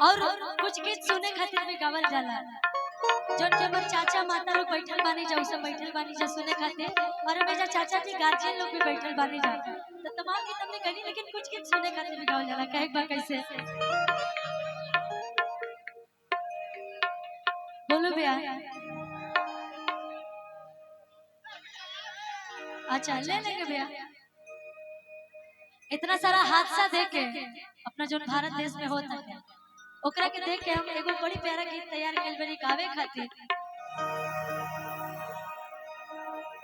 और कुछ गीत सुने खातिर भी गावल जाला जोन के हमर चाचा माता लोग बैठल बानी जा सब बैठल बानी जा सुने खातिर और मेरा चाचा जी गार्जियन लोग भी बैठल बानी जा तो तमाम गीत हमने गनी लेकिन कुछ गीत सुने खातिर भी गावल जाला कहे बा कैसे बोलो भैया। अच्छा ले लेंगे भैया। इतना सारा हादसा देख के अपना जो भारत देश में होता है ओकरा के देख के हम एगो बड़ी प्यारा गीत तैयार कइल बनी गावे खातिर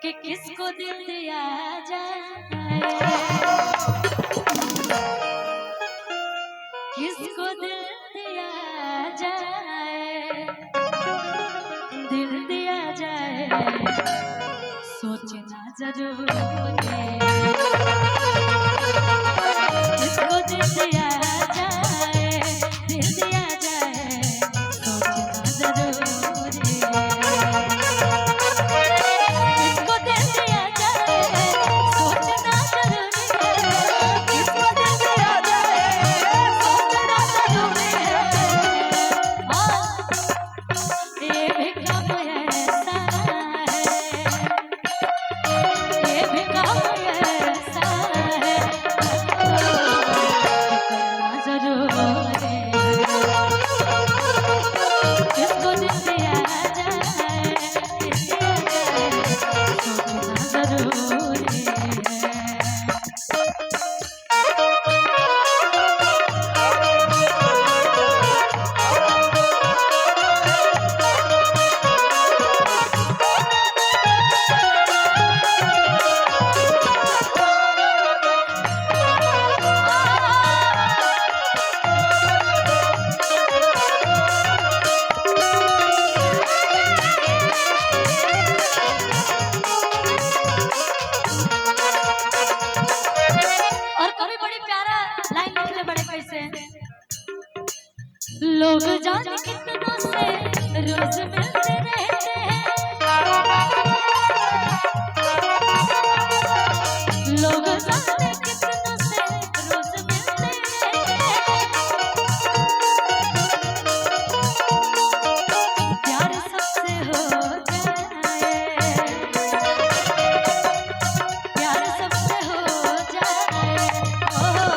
कि किसको दिल दिया जाए किसको दिल दिया जाए दिल दिया जाए सोचना जरूर किसको दिल दिया जाए दिल दिया जाए सोचना जरूरी किसको दिल दिया जाए सोचना जरूरी किसको दिल दिया जाए सोचना जरूरी ये भी कब ऐसा है ये भी कब ऐसा है लोग जाने कितनों से रोज मिलते रहते हैं लोग जाने कितनों से रोज मिलते रहते हैं प्यार सबसे हो जाए प्यार सबसे हो जाए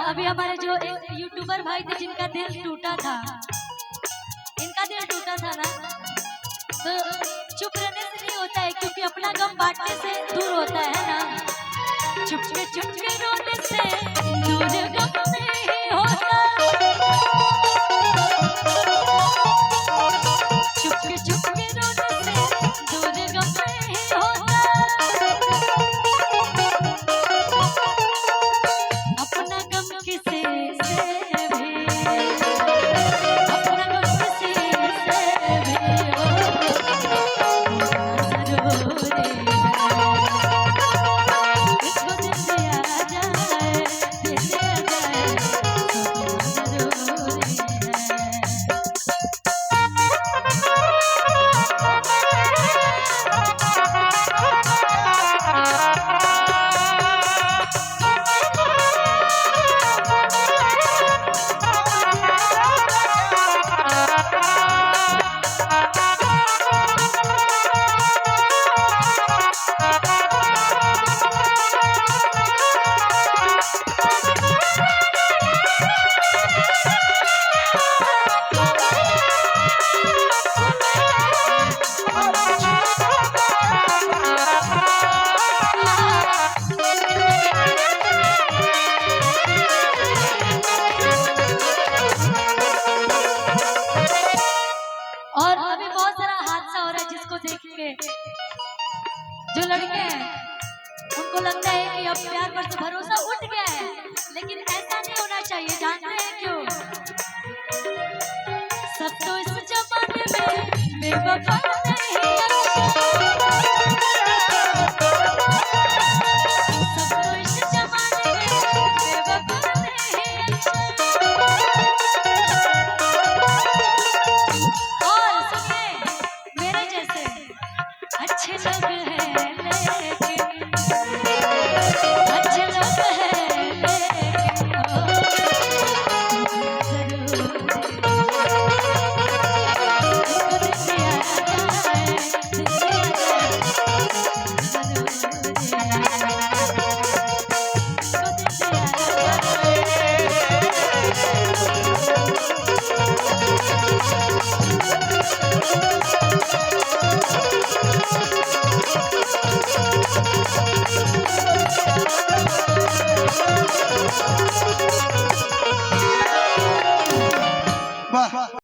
अभी हमारे जो एक यूट्यूबर भाई थे जिनका दिल टूटा था इनका दिल टूटा था ना तो चुप रहने से नहीं होता है क्योंकि अपना गम बांटने से दूर होता है ना चुप के रोने से दूर गम नहीं होता चुप के रोने से दूर गम नहीं होता किसको दिल दिया जाए बेवफा नहीं